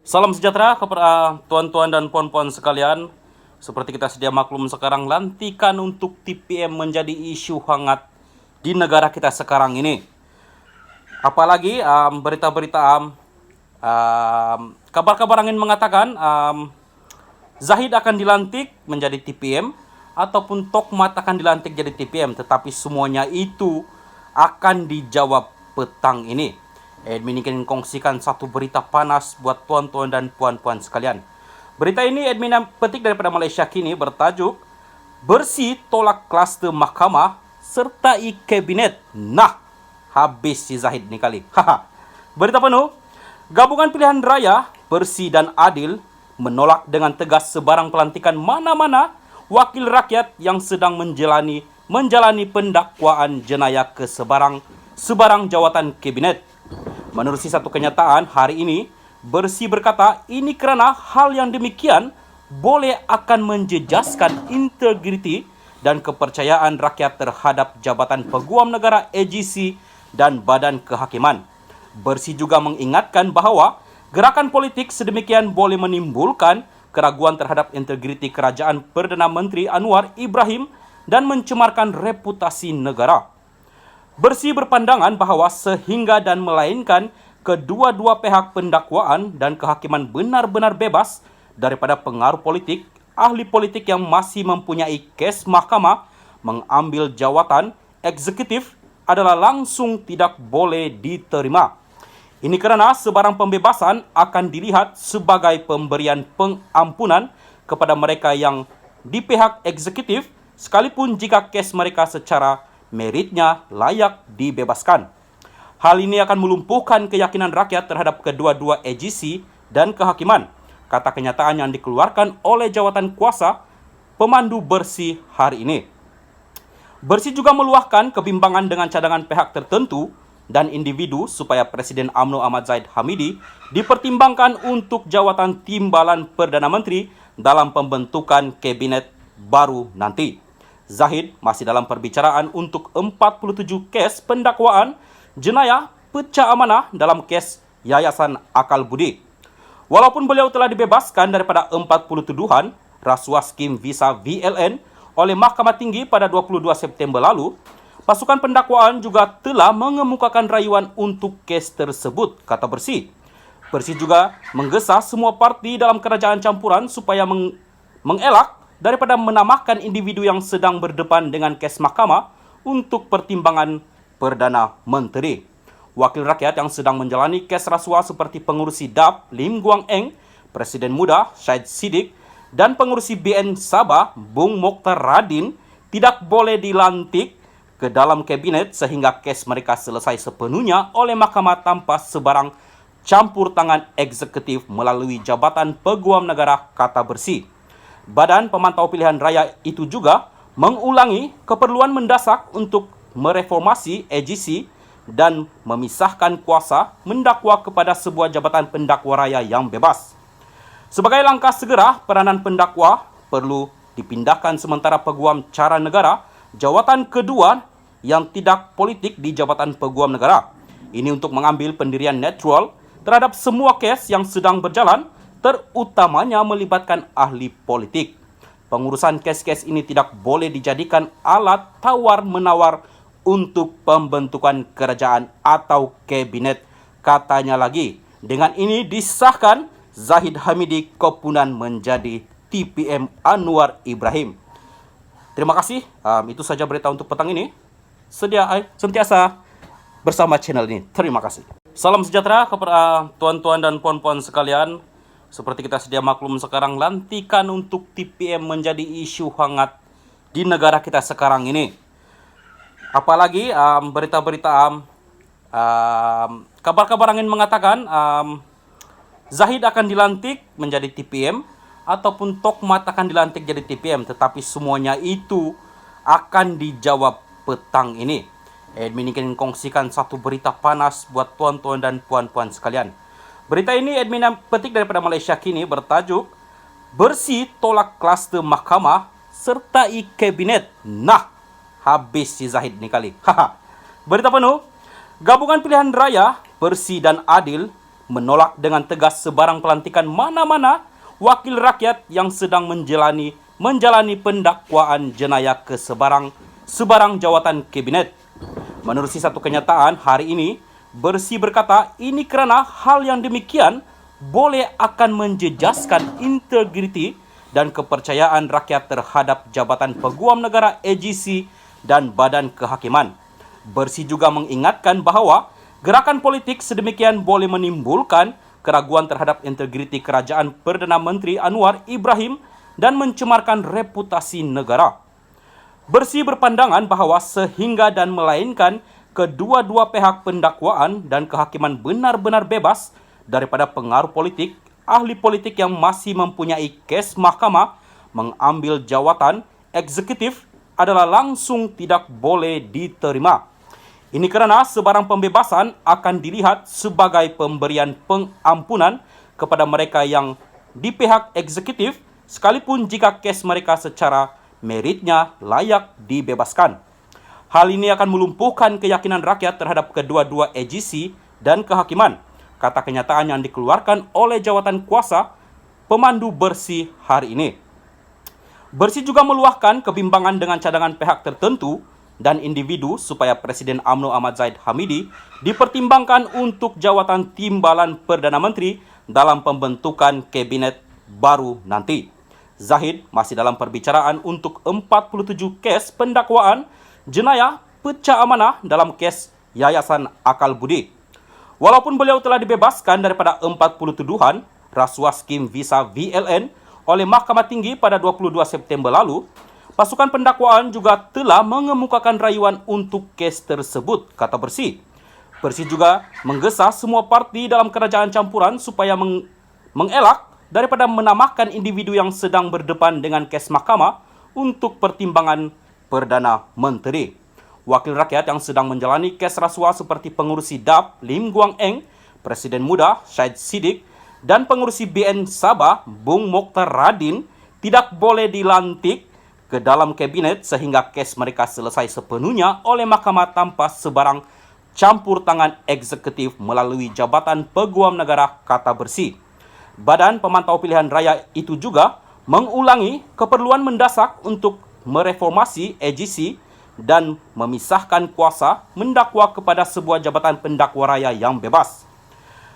Salam sejahtera kepada tuan-tuan dan puan-puan sekalian. Seperti kita sedia maklum sekarang, lantikan untuk TPM menjadi isu hangat di negara kita sekarang ini. Apalagi berita-berita kabar-kabar angin mengatakan Zahid akan dilantik menjadi TPM ataupun Tokmat akan dilantik jadi TPM, tetapi semuanya itu akan dijawab petang ini. Admin ingin kongsikan satu berita panas buat tuan-tuan dan puan-puan sekalian. Berita ini admin petik daripada Malaysia Kini bertajuk Bersih tolak kluster mahkamah sertai kabinet. Nah, habis si Zahid ni kali. Berita penuh, Gabungan Pilihan Raya Bersih dan Adil menolak dengan tegas sebarang pelantikan mana-mana wakil rakyat yang sedang menjalani pendakwaan jenayah ke sebarang jawatan kabinet. Menerusi satu kenyataan hari ini, Bersih berkata ini kerana hal yang demikian boleh akan menjejaskan integriti dan kepercayaan rakyat terhadap Jabatan Peguam Negara AGC dan Badan Kehakiman. Bersih juga mengingatkan bahawa gerakan politik sedemikian boleh menimbulkan keraguan terhadap integriti kerajaan Perdana Menteri Anwar Ibrahim dan mencemarkan reputasi negara. Bersih berpandangan bahawa sehingga dan melainkan kedua-dua pihak pendakwaan dan kehakiman benar-benar bebas daripada pengaruh politik, ahli politik yang masih mempunyai kes mahkamah mengambil jawatan eksekutif adalah langsung tidak boleh diterima. Ini kerana sebarang pembebasan akan dilihat sebagai pemberian pengampunan kepada mereka yang di pihak eksekutif sekalipun jika kes mereka secara meritnya layak dibebaskan. Hal ini akan melumpuhkan keyakinan rakyat terhadap kedua-dua AGC dan kehakiman, kata kenyataan yang dikeluarkan oleh jawatan kuasa pemandu Bersih hari ini. Bersih juga meluahkan kebimbangan dengan cadangan pihak tertentu dan individu supaya Presiden UMNO Ahmad Zahid Hamidi dipertimbangkan untuk jawatan timbalan Perdana Menteri dalam pembentukan kabinet baru nanti. Zahid masih dalam perbicaraan untuk 47 kes pendakwaan jenayah pecah amanah dalam kes Yayasan Akal Budi. Walaupun beliau telah dibebaskan daripada 40 tuduhan rasuah skim visa VLN oleh Mahkamah Tinggi pada 22 September lalu, pasukan pendakwaan juga telah mengemukakan rayuan untuk kes tersebut, kata Bersih. Bersih juga menggesa semua parti dalam kerajaan campuran supaya mengelak daripada menamakan individu yang sedang berdepan dengan kes mahkamah untuk pertimbangan Perdana Menteri. Wakil rakyat yang sedang menjalani kes rasuah seperti pengurusi DAP Lim Guang Eng, Presiden Muda Syed Siddiq dan pengurusi BN Sabah Bung Mokhtar Radin tidak boleh dilantik ke dalam kabinet sehingga kes mereka selesai sepenuhnya oleh mahkamah tanpa sebarang campur tangan eksekutif melalui Jabatan Peguam Negara, kata Bersih. Badan Pemantau Pilihan Raya itu juga mengulangi keperluan mendesak untuk mereformasi AGC dan memisahkan kuasa mendakwa kepada sebuah jabatan pendakwa raya yang bebas. Sebagai langkah segera, peranan pendakwa perlu dipindahkan sementara peguam cara negara, jawatan kedua yang tidak politik di Jabatan Peguam Negara. Ini untuk mengambil pendirian netral terhadap semua kes yang sedang berjalan, terutamanya melibatkan ahli politik. Pengurusan kes-kes ini tidak boleh dijadikan alat tawar-menawar untuk pembentukan kerajaan atau kabinet, katanya lagi. Dengan ini disahkan Zahid Hamidi Kopunan menjadi TPM Anwar Ibrahim. Terima kasih. Itu saja berita untuk petang ini. Sentiasa bersama channel ini. Terima kasih. Salam sejahtera kepada tuan-tuan dan puan-puan sekalian. Seperti kita sedia maklum sekarang, lantikan untuk TPM menjadi isu hangat di negara kita sekarang ini. Apalagi berita-berita kabar-kabar angin mengatakan Zahid akan dilantik menjadi TPM ataupun Tokmat akan dilantik jadi TPM, tetapi semuanya itu akan dijawab petang ini. Admin ingin kongsikan satu berita panas buat tuan-tuan dan puan-puan sekalian. Berita ini admin petik daripada Malaysia Kini bertajuk Bersih tolak kluster mahkamah sertai kabinet. Nah, habis si Zahid ni kali. Berita penuh, Gabungan Pilihan Raya Bersih dan Adil menolak dengan tegas sebarang pelantikan mana-mana wakil rakyat yang sedang menjalani pendakwaan jenayah ke sebarang jawatan kabinet. Menerusi satu kenyataan hari ini, Bersih berkata ini kerana hal yang demikian boleh akan menjejaskan integriti dan kepercayaan rakyat terhadap Jabatan Peguam Negara AGC dan Badan Kehakiman. Bersih juga mengingatkan bahawa gerakan politik sedemikian boleh menimbulkan keraguan terhadap integriti kerajaan Perdana Menteri Anwar Ibrahim dan mencemarkan reputasi negara. Bersih berpandangan bahawa sehingga dan melainkan kedua-dua pihak pendakwaan dan kehakiman benar-benar bebas daripada pengaruh politik, ahli politik yang masih mempunyai kes mahkamah mengambil jawatan eksekutif adalah langsung tidak boleh diterima. Ini kerana sebarang pembebasan akan dilihat sebagai pemberian pengampunan kepada mereka yang di pihak eksekutif sekalipun jika kes mereka secara meritnya layak dibebaskan. Hal ini akan melumpuhkan keyakinan rakyat terhadap kedua-dua AGC dan kehakiman, kata kenyataan yang dikeluarkan oleh jawatan kuasa pemandu Bersih hari ini. Bersih juga meluahkan kebimbangan dengan cadangan pihak tertentu dan individu supaya Presiden UMNO Ahmad Zahid Hamidi dipertimbangkan untuk jawatan timbalan Perdana Menteri dalam pembentukan kabinet baru nanti. Zahid masih dalam perbicaraan untuk 47 kes pendakwaan jenayah pecah amanah dalam kes Yayasan Akal Budi. Walaupun beliau telah dibebaskan daripada 40 tuduhan rasuah skim visa VLN oleh Mahkamah Tinggi pada 22 September lalu, pasukan pendakwaan juga telah mengemukakan rayuan untuk kes tersebut, kata Bersih. Bersih juga menggesa semua parti dalam kerajaan campuran supaya mengelak daripada menamakan individu yang sedang berdepan dengan kes mahkamah untuk pertimbangan Perdana Menteri. Wakil rakyat yang sedang menjalani kes rasuah seperti pengurusi DAP Lim Guang Eng, Presiden Muda Syed Siddiq dan pengurusi BN Sabah Bung Mokhtar Radin tidak boleh dilantik ke dalam kabinet sehingga kes mereka selesai sepenuhnya oleh mahkamah tanpa sebarang campur tangan eksekutif melalui Jabatan Peguam Negara, kata Bersih. Badan Pemantau Pilihan Raya itu juga mengulangi keperluan mendesak untuk mereformasi AGC dan memisahkan kuasa mendakwa kepada sebuah jabatan pendakwa raya yang bebas.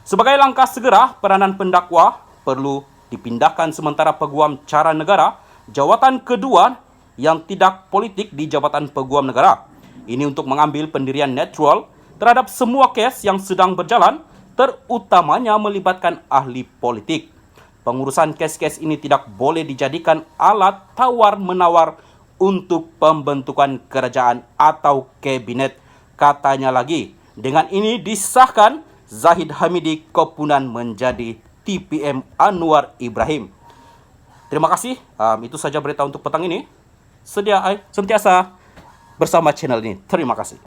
Sebagai langkah segera, peranan pendakwa perlu dipindahkan sementara Peguam Cara Negara, jawatan kedua yang tidak politik di Jabatan Peguam Negara. Ini untuk mengambil pendirian netral terhadap semua kes yang sedang berjalan, terutamanya melibatkan ahli politik. Pengurusan kes-kes ini tidak boleh dijadikan alat tawar-menawar untuk pembentukan kerajaan atau kabinet, katanya lagi. Dengan ini disahkan Zahid Hamidi Kopunan menjadi TPM Anwar Ibrahim. Terima kasih. Itu saja berita untuk petang ini. Sentiasa bersama channel ini. Terima kasih.